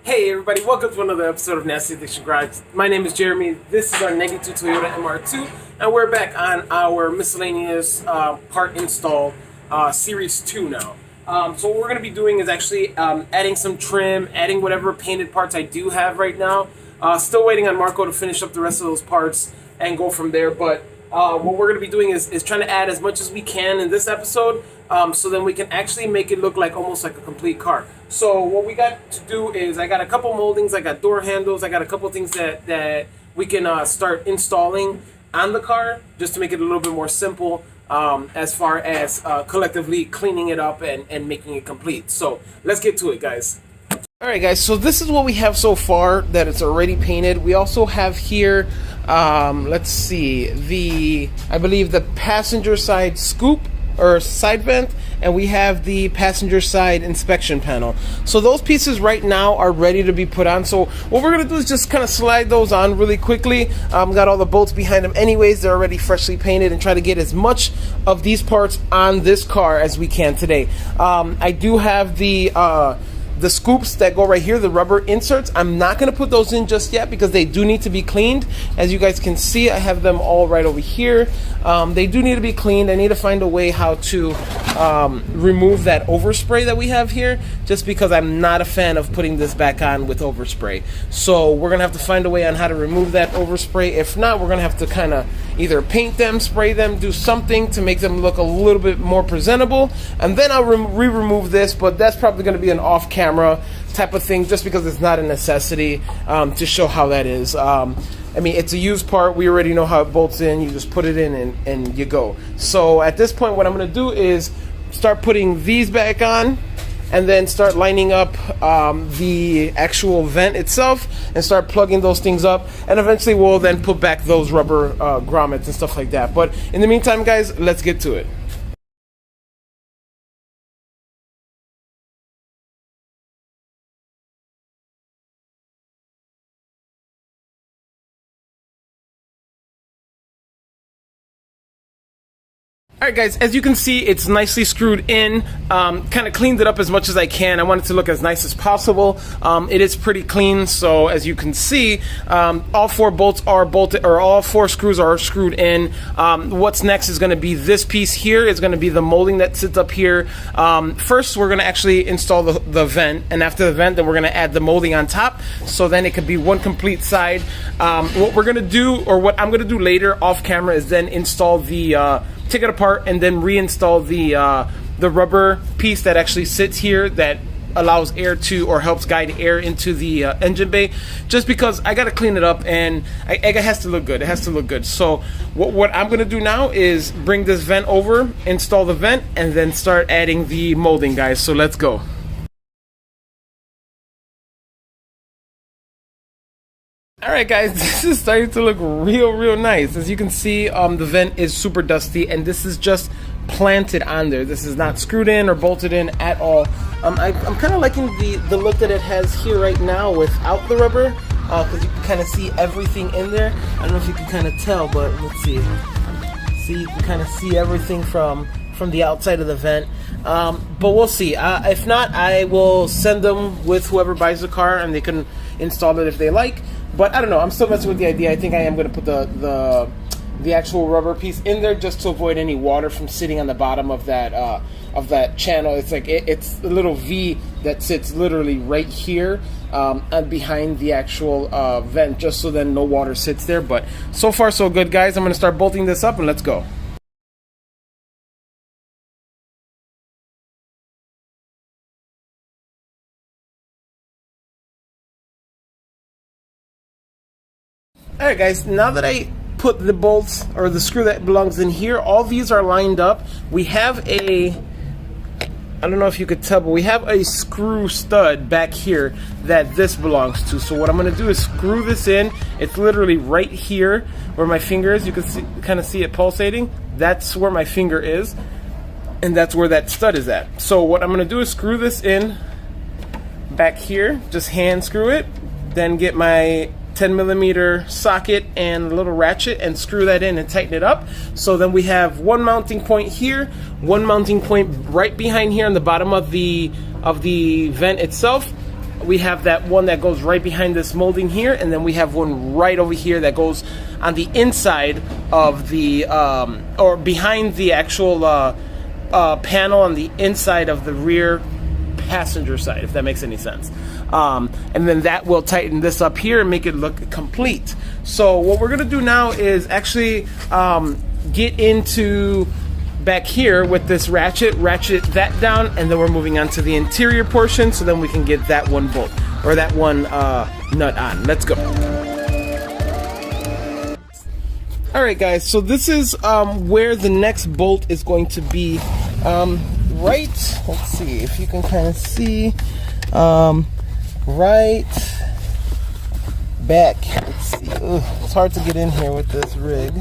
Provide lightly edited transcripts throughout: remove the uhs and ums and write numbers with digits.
Hey everybody, welcome to another episode of Nasty Addiction Garage. My name is Jeremy. This is our N.A.G Toyota MR2, and we're back on our miscellaneous part install series 2 now. So what we're going to be doing is actually adding some trim, adding whatever painted parts I do have right now. Still waiting on Marco to finish up the rest of those parts and go from there, but what we're going to be doing is trying to add as much as we can in this episode, so then we can actually make it look like almost like a complete car. So what we got to do is I got a couple moldings, I got door handles, I got a couple things that we can start installing on the car just to make it a little bit more simple as far as collectively cleaning it up and making it complete. So let's get to it, guys. Alright guys, so this is what we have so far that it's already painted. We also have here, let's see, I believe the passenger side scoop or side vent, and we have the passenger side inspection panel. So those pieces right now are ready to be put on. So what we're going to do is just kind of slide those on really quickly. Got all the bolts behind them anyways. They're already freshly painted, and try to get as much of these parts on this car as we can today. I do have the scoops that go right here, the rubber inserts. I'm not going to put those in just yet because they do need to be cleaned. As you guys can see, I have them all right over here. They do need to be cleaned. I need to find a way how to remove that overspray that we have here, just because I'm not a fan of putting this back on with overspray. So we're going to have to find a way on how to remove that overspray. If not, we're going to have to kind of either paint them, spray them, do something to make them look a little bit more presentable, and then I'll remove this, but that's probably going to be an off-camera type of thing, just because it's not a necessity to show how that is. I mean, it's a used part. We already know how it bolts in. You just put it in and you go. So at this point, what I'm going to do is start putting these back on, and then start lining up the actual vent itself and start plugging those things up, and eventually we'll then put back those rubber grommets and stuff like that. But in the meantime, guys, let's get to it. Alright guys, as you can see, it's nicely screwed in. Kind of cleaned it up as much as I can. I want it to look as nice as possible. It is pretty clean, so as you can see, all four bolts are bolted, or all four screws are screwed in. What's next is going to be this piece here. Is going to be the molding that sits up here. First, we're going to actually install the vent, and after the vent, then we're going to add the molding on top, so then it could be one complete side. What we're going to do, or what I'm going to do later off camera, is then install take it apart and then reinstall the rubber piece that actually sits here that allows air to, or helps guide air into the engine bay, just because I got to clean it up, and it has to look good. It has to look good. So what I'm going to do now is bring this vent over, install the vent, and then start adding the molding, guys. So let's go. Alright guys, this is starting to look real nice. As you can see, the vent is super dusty, and this is just planted on there. This is not screwed in or bolted in at all. I'm kind of liking the look that it has here right now without the rubber, because you can kind of see everything in there. I don't know if you can kind of tell, but let's see. See, you can kind of see everything from the outside of the vent. But we'll see. If not, I will send them with whoever buys the car, and they can install it if they like. But I don't know, I'm still messing with the idea. I think I am going to put the actual rubber piece in there, just to avoid any water from sitting on the bottom of that channel. It's like it's a little V that sits literally right here behind the actual vent, just so then no water sits there. But so far so good, guys. I'm going to start bolting this up, and let's go. Alright guys, now that I put the bolts, or the screw that belongs in here, all these are lined up. We have I don't know if you could tell, but we have a screw stud back here that this belongs to. So what I'm going to do is screw this in. It's literally right here where my finger is. You can kind of see it pulsating. That's where my finger is, and that's where that stud is at. So what I'm going to do is screw this in back here. Just hand screw it, then get my 10mm socket and a little ratchet and screw that in and tighten it up. So then we have one mounting point here, one mounting point right behind here on the bottom of the vent itself, we have that one that goes right behind this molding here, and then we have one right over here that goes on the inside of the or behind the actual panel on the inside of the rear passenger side, if that makes any sense. And then that will tighten this up here and make it look complete. So what we're gonna do now is actually get into back here with this ratchet that down, and then we're moving on to the interior portion, so then we can get that one bolt or that one nut on. Let's go. Alright guys, so this is where the next bolt is going to be. Right, let's see if you can kind of see, right back, let's see. Ugh, it's hard to get in here with this rig.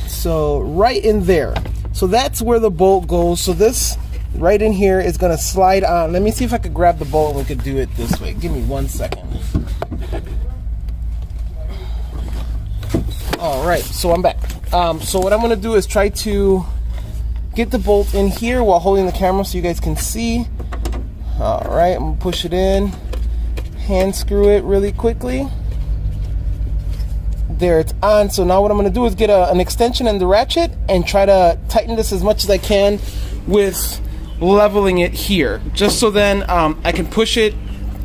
So right in there, so that's where the bolt goes. So this right in here is going to slide on. Let me see if I could grab the bolt and we could do it this way. Give me 1 second. All right, so I'm back. So what I'm going to do is try to get the bolt in here while holding the camera so you guys can see. All right, I'm going to push it in, hand screw it really quickly. There, it's on. So now what I'm going to do is get an extension and the ratchet and try to tighten this as much as I can with leveling it here, just so then I can push it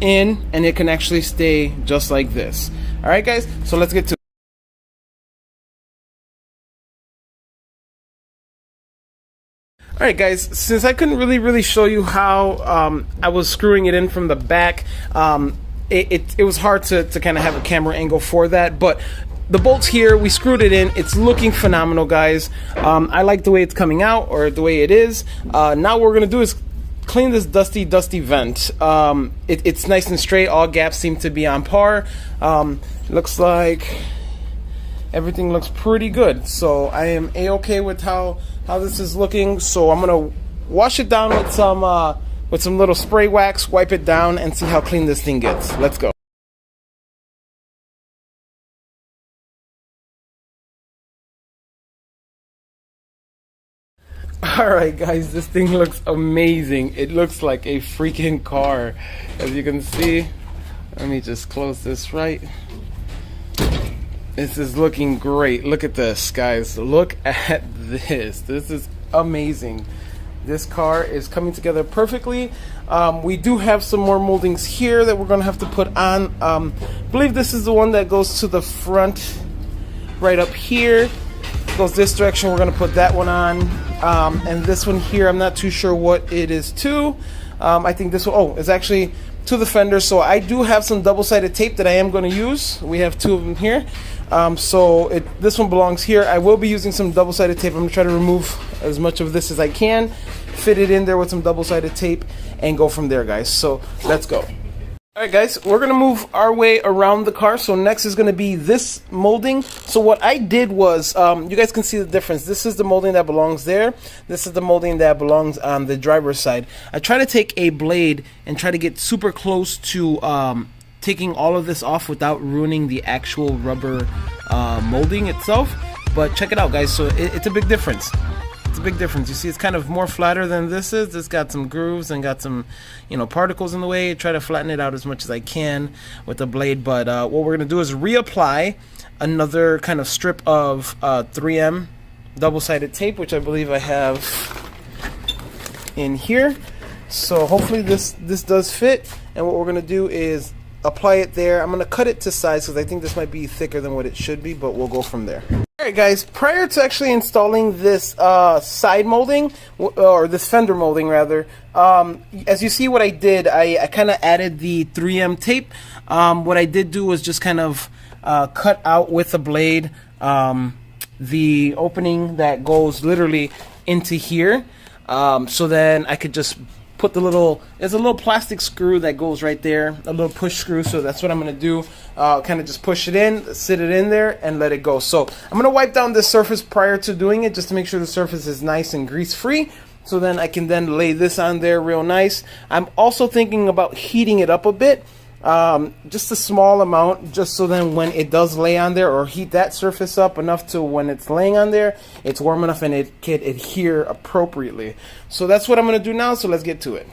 in and it can actually stay just like this. All right guys, so let's get to it. Alright guys, since I couldn't really show you how I was screwing it in from the back, it was hard to kind of have a camera angle for that, but the bolt's here, we screwed it in, it's looking phenomenal guys. I like the way it's coming out, or the way it is. Now what we're going to do is clean this dusty vent. It's nice and straight, all gaps seem to be on par. Looks like everything looks pretty good, so I am a-okay with how this is looking. So I'm gonna wash it down with some little spray wax, wipe it down, and see how clean this thing gets. Let's go. Alright guys, this thing looks amazing. It looks like a freaking car, as you can see. Let me just close this right. This is looking great. Look at this, guys. Look at this. This is amazing. This car is coming together perfectly. We do have some more moldings here that we're going to have to put on. I believe this is the one that goes to the front right up here. Goes this direction. We're going to put that one on. And this one here, I'm not too sure what it is to. I think this one, is actually to the fender. So I do have some double-sided tape that I am going to use. We have 2 of them here. So this one belongs here. I will be using some double-sided tape. I'm going to try to remove as much of this as I can, fit it in there with some double-sided tape, and go from there, guys. So let's go. Alright guys, we're going to move our way around the car. So next is going to be this molding. So what I did was, you guys can see the difference. This is the molding that belongs there. This is the molding that belongs on the driver's side. I try to take a blade and try to get super close to taking all of this off without ruining the actual rubber molding itself. But check it out guys, so it's a big difference. It's a big difference. You see, it's kind of more flatter than this is. This got some grooves and got some, particles in the way. Try to flatten it out as much as I can with the blade. But what we're gonna do is reapply another kind of strip of 3M double-sided tape, which I believe I have in here. So hopefully this does fit. And what we're gonna do is apply it there. I'm gonna cut it to size because I think this might be thicker than what it should be, but we'll go from there. Alright guys, prior to actually installing this side molding, or this fender molding rather, as you see what I did, I kind of added the 3M tape. What I did do was just kind of cut out with the blade the opening that goes literally into here, so then I could just put there's a little plastic screw that goes right there, a little push screw, so that's what I'm going to do. Kind of just push it in, sit it in there, and let it go. So I'm going to wipe down this surface prior to doing it, just to make sure the surface is nice and grease-free, so then I can then lay this on there real nice. I'm also thinking about heating it up a bit, just a small amount, just so then when it does lay on there, or heat that surface up enough to when it's laying on there, it's warm enough and it can adhere appropriately. So that's what I'm going to do now, so let's get to it.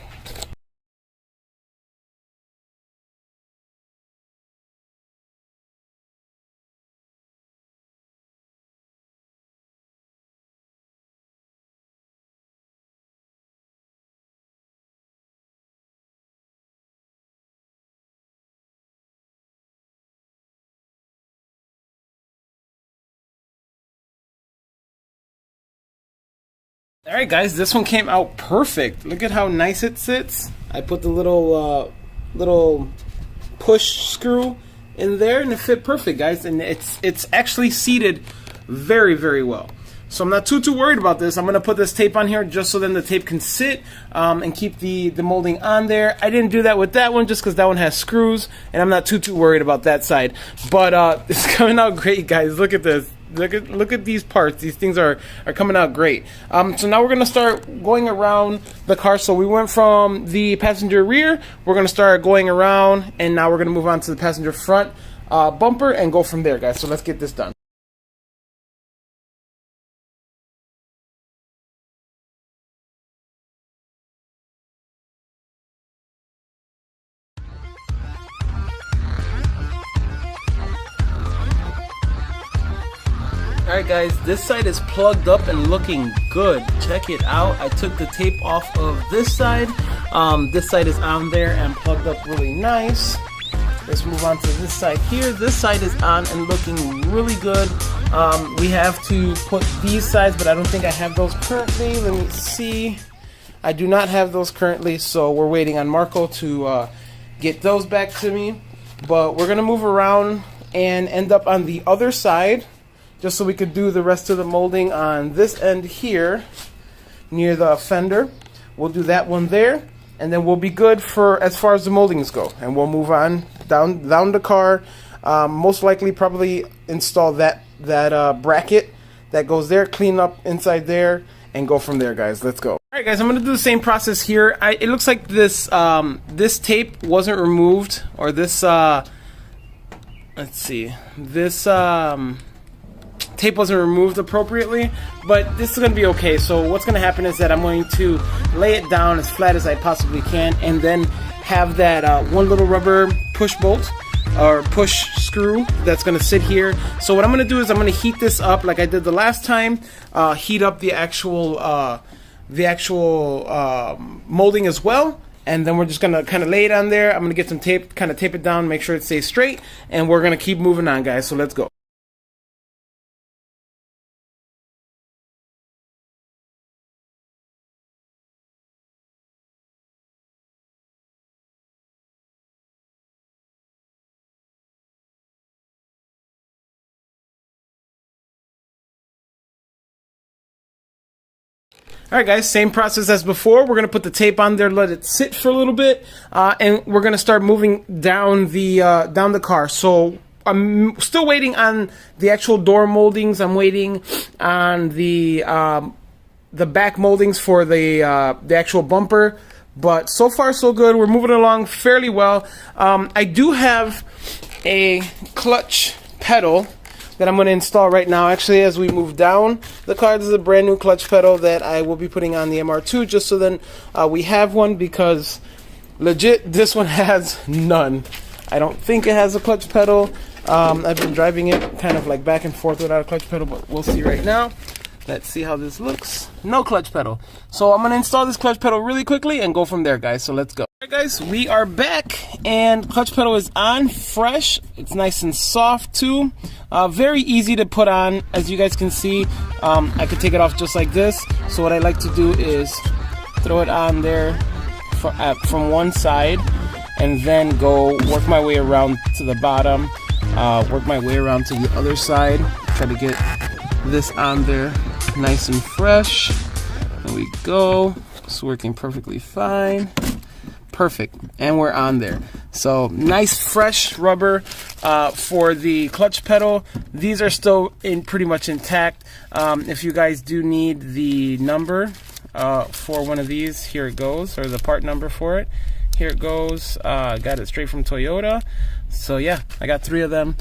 All right, guys, this one came out perfect. Look at how nice it sits. I put the little push screw in there, and it fit perfect, guys. And it's actually seated very, very well. So I'm not too worried about this. I'm gonna put this tape on here just so then the tape can sit and keep the molding on there. I didn't do that with that one just because that one has screws, and I'm not too worried about that side. But it's coming out great, guys. Look at this. Look at these parts. These things are coming out great. So now we're gonna start going around the car. So we went from the passenger rear. We're gonna start going around, and now we're gonna move on to the passenger front bumper and go from there, guys. So let's get this done. Alright guys, this side is plugged up and looking good. Check it out. I took the tape off of this side. This side is on there and plugged up really nice. Let's move on to this side here. This side is on and looking really good. We have to put these sides, but I don't think I have those currently. Let me see. I do not have those currently, so we're waiting on Marco to get those back to me. But we're gonna move around and end up on the other side, just so we could do the rest of the molding on this end here near the fender. We'll do that one there, and then we'll be good for as far as the moldings go, and we'll move on down the car. Most likely probably install that bracket that goes there, clean up inside there, and go from there, guys. Let's go. All right, guys, I'm gonna do the same process here. It looks like this this tape wasn't removed, or this let's see, this tape wasn't removed appropriately, but this is going to be okay. So what's going to happen is that I'm going to lay it down as flat as I possibly can, and then have that one little rubber push bolt or push screw that's going to sit here. So what I'm going to do is I'm going to heat this up like I did the last time, heat up the actual molding as well, and then we're just going to kind of lay it on there. I'm going to get some tape, kind of tape it down, make sure it stays straight, and we're going to keep moving on, guys. So let's go. Alright guys, same process as before. We're going to put the tape on there, let it sit for a little bit, and we're going to start moving down the car. So I'm still waiting on the actual door moldings. I'm waiting on the back moldings for the actual bumper. But so far so good. We're moving along fairly well. I do have a clutch pedal that I'm going to install right now. Actually, as we move down the car, this is a brand new clutch pedal that I will be putting on the MR2, just so then we have one, because legit this one has none. I don't think it has a clutch pedal. I've been driving it kind of like back and forth without a clutch pedal, but we'll see right now. Let's see how this looks. No clutch pedal. So I'm going to install this clutch pedal really quickly and go from there, guys. So let's go. Alright guys, we are back, and clutch pedal is on, fresh. It's nice and soft too. Very easy to put on, as you guys can see. I could take it off just like this. So what I like to do is throw it on there from one side, and then go work my way around to the bottom, work my way around to the other side, try to get this on there nice and fresh. There we go. It's working perfectly fine. Perfect, and we're on there. So nice fresh rubber for the clutch pedal. These are still pretty much intact. If you guys do need the number for one of these, here it goes, or the part number for it. Here it goes. Got it straight from Toyota. So yeah, I got 3 of them,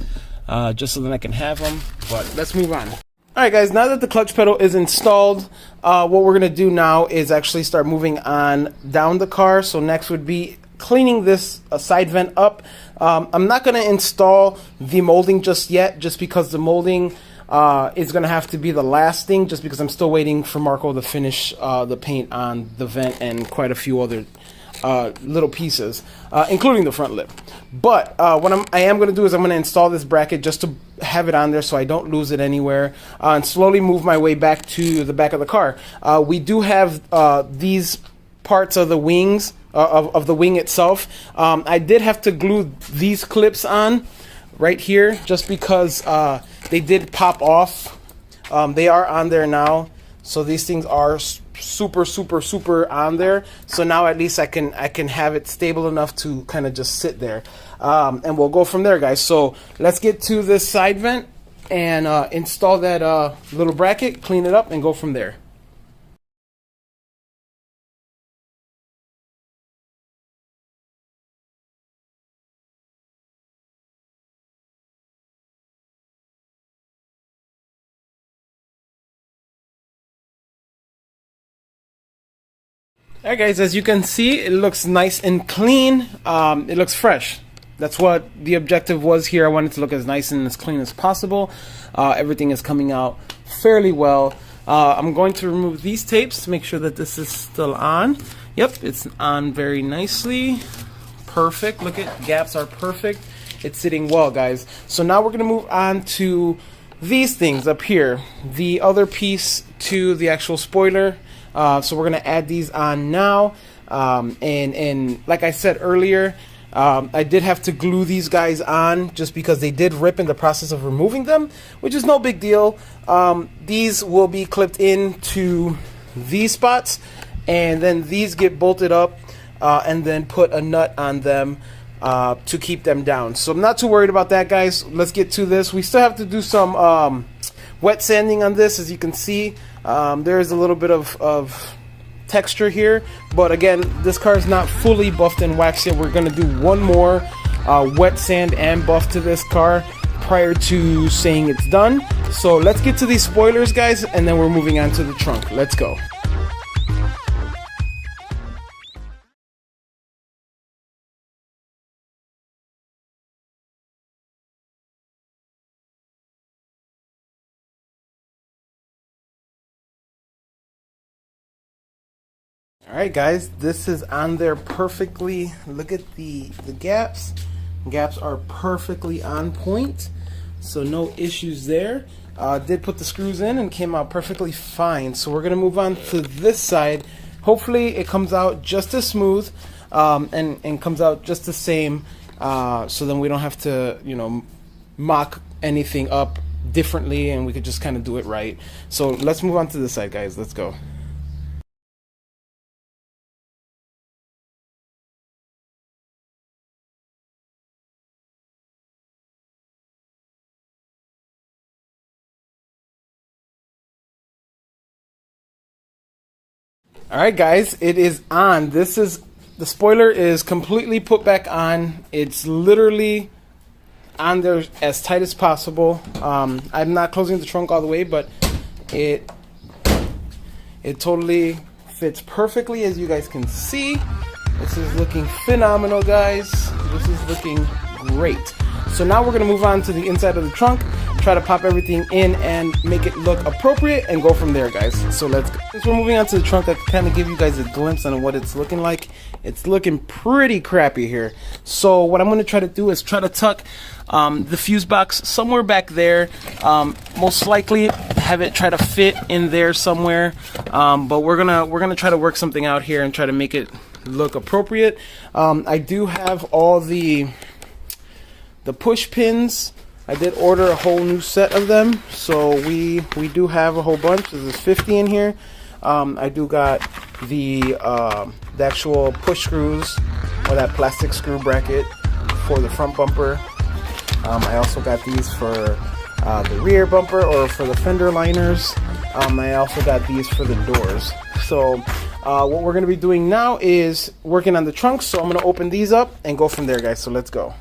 just so that I can have them. But let's move on. Alright guys, now that the clutch pedal is installed, what we're going to do now is actually start moving on down the car. So next would be cleaning this side vent up. I'm not going to install the molding just yet, just because the molding is going to have to be the last thing, just because I'm still waiting for Marco to finish the paint on the vent and quite a few other little pieces, including the front lip. But what I am going to do is I'm going to install this bracket just to have it on there so I don't lose it anywhere, and slowly move my way back to the back of the car. We do have these parts of the wings, of the wing itself. I did have to glue these clips on right here just because they did pop off. They are on there now, so these things are super on there. So now at least I can have it stable enough to kind of just sit there, and we'll go from there, guys. So let's get to this side vent and install that little bracket, clean it up, and go from there. Alright guys, as you can see, it looks nice and clean. It looks fresh. That's what the objective was here. I wanted to look as nice and as clean as possible. Everything is coming out fairly well. I'm going to remove these tapes to make sure that this is still on. Yep, it's on very nicely. Perfect. Look at, gaps are perfect. It's sitting well, guys. So now we're going to move on to these things up here. The other piece to the actual spoiler. So we're going to add these on now. And like I said earlier, I did have to glue these guys on just because they did rip in the process of removing them, which is no big deal. These will be clipped into these spots, and then these get bolted up and then put a nut on them to keep them down. So I'm not too worried about that, guys. Let's get to this. We still have to do some wet sanding on this. As you can see, there is a little bit of texture here, but again, this car is not fully buffed and waxed yet. We're going to do one more wet sand and buff to this car prior to saying it's done. So let's get to these spoilers, guys, and then we're moving on to the trunk. Let's go. Alright guys, this is on there perfectly. Look at the gaps. Gaps are perfectly on point, so no issues there. Did put the screws in and came out perfectly fine. So we're going to move on to this side. Hopefully it comes out just as smooth and comes out just the same, so then we don't have to, you know, mock anything up differently, and we could just kind of do it right. So let's move on to this side, guys. Let's go. Alright guys, it is on. This is, the spoiler is completely put back on. It's literally on there as tight as possible. I'm not closing the trunk all the way, but it totally fits perfectly, as you guys can see. This is looking phenomenal, guys. This is looking great. So now we're going to move on to the inside of the trunk, try to pop everything in and make it look appropriate, and go from there, guys. So let's go. Since we're moving on to the trunk, I can kind of give you guys a glimpse on what it's looking like. It's looking pretty crappy here. So what I'm going to try to do is try to tuck the fuse box somewhere back there. Most likely have it try to fit in there somewhere. But we're gonna try to work something out here and try to make it look appropriate. I do have all the push pins. I did order a whole new set of them, so we do have a whole bunch. There's 50 in here. I do got the actual push screws, or that plastic screw bracket for the front bumper. I also got these for the rear bumper, or for the fender liners. I also got these for the doors. So what we're going to be doing now is working on the trunk. So I'm going to open these up and go from there, guys. So let's go.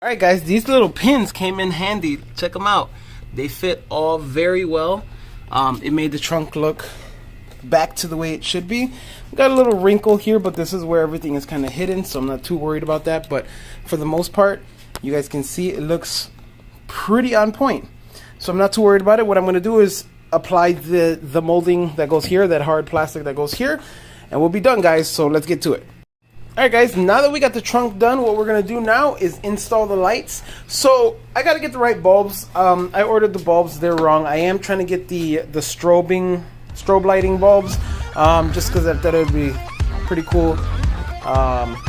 Alright guys, these little pins came in handy. Check them out. They fit all very well. It made the trunk look back to the way it should be. We got a little wrinkle here, but this is where everything is kind of hidden, so I'm not too worried about that. But for the most part, you guys can see it looks pretty on point. So I'm not too worried about it. What I'm going to do is apply the molding that goes here, that hard plastic that goes here, and we'll be done, guys. So let's get to it. Alright guys, now that we got the trunk done, what we're going to do now is install the lights. So I got to get the right bulbs. I ordered the bulbs, they're wrong. I am trying to get the strobe lighting bulbs, just because I thought it would be pretty cool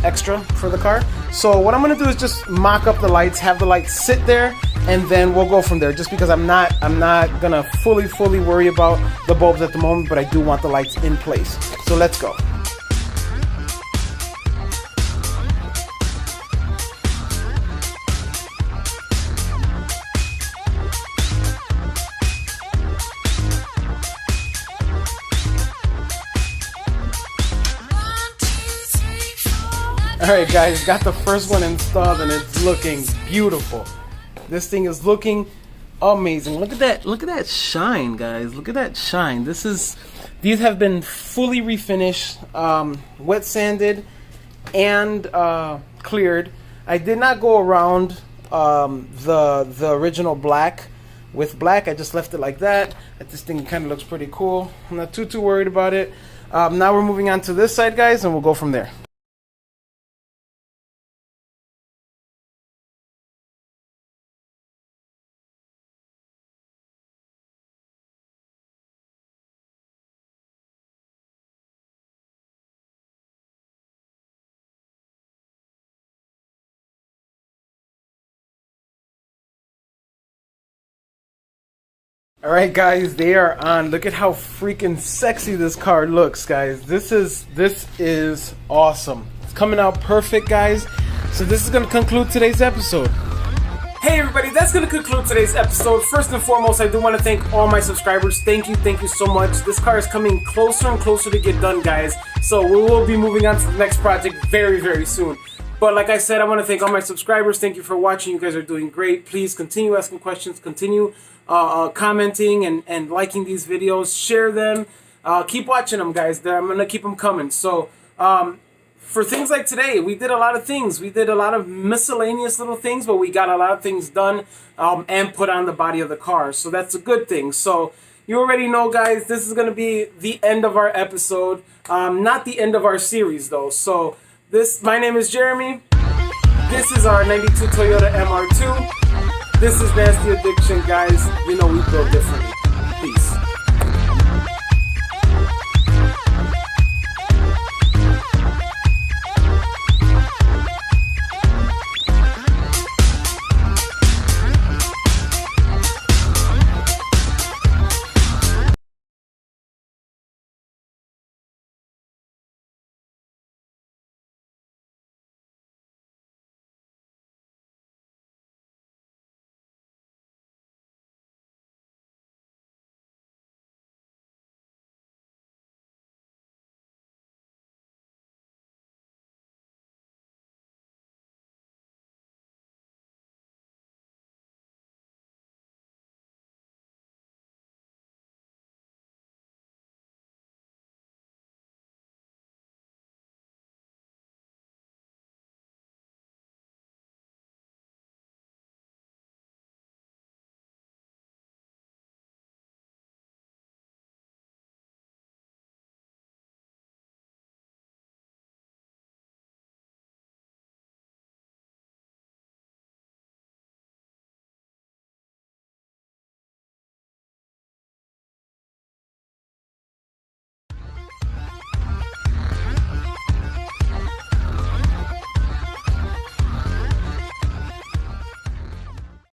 extra for the car. So what I'm going to do is just mock up the lights, have the lights sit there, and then we'll go from there, just because I'm not going to fully worry about the bulbs at the moment, but I do want the lights in place. So let's go. Alright guys, got the first one installed and it's looking beautiful. This thing is looking amazing. Look at that shine, guys. Look at that shine. These have been fully refinished, wet sanded, and cleared. I did not go around the original black with black. I just left it like that. This thing kind of looks pretty cool. I'm not too worried about it. Now we're moving on to this side, guys, and we'll go from there. Alright guys, they are on. Look at how freaking sexy this car looks, guys. This is awesome. It's coming out perfect, guys. So this is going to conclude today's episode. Hey everybody, that's going to conclude today's episode. First and foremost, I do want to thank all my subscribers. Thank you so much. This car is coming closer and closer to get done, guys. So we will be moving on to the next project very soon. But like I said, I want to thank all my subscribers. Thank you for watching. You guys are doing great. Please continue asking questions. Continue commenting and liking these videos. Share them. Keep watching them, guys. I'm going to keep them coming. So for things like today, we did a lot of things. We did a lot of miscellaneous little things, but we got a lot of things done and put on the body of the car. So that's a good thing. So you already know, guys, this is going to be the end of our episode. Not the end of our series, though. So my name is Jeremy. This is our 92 Toyota MR2. This is Nasty Addiction, guys. You know we build different.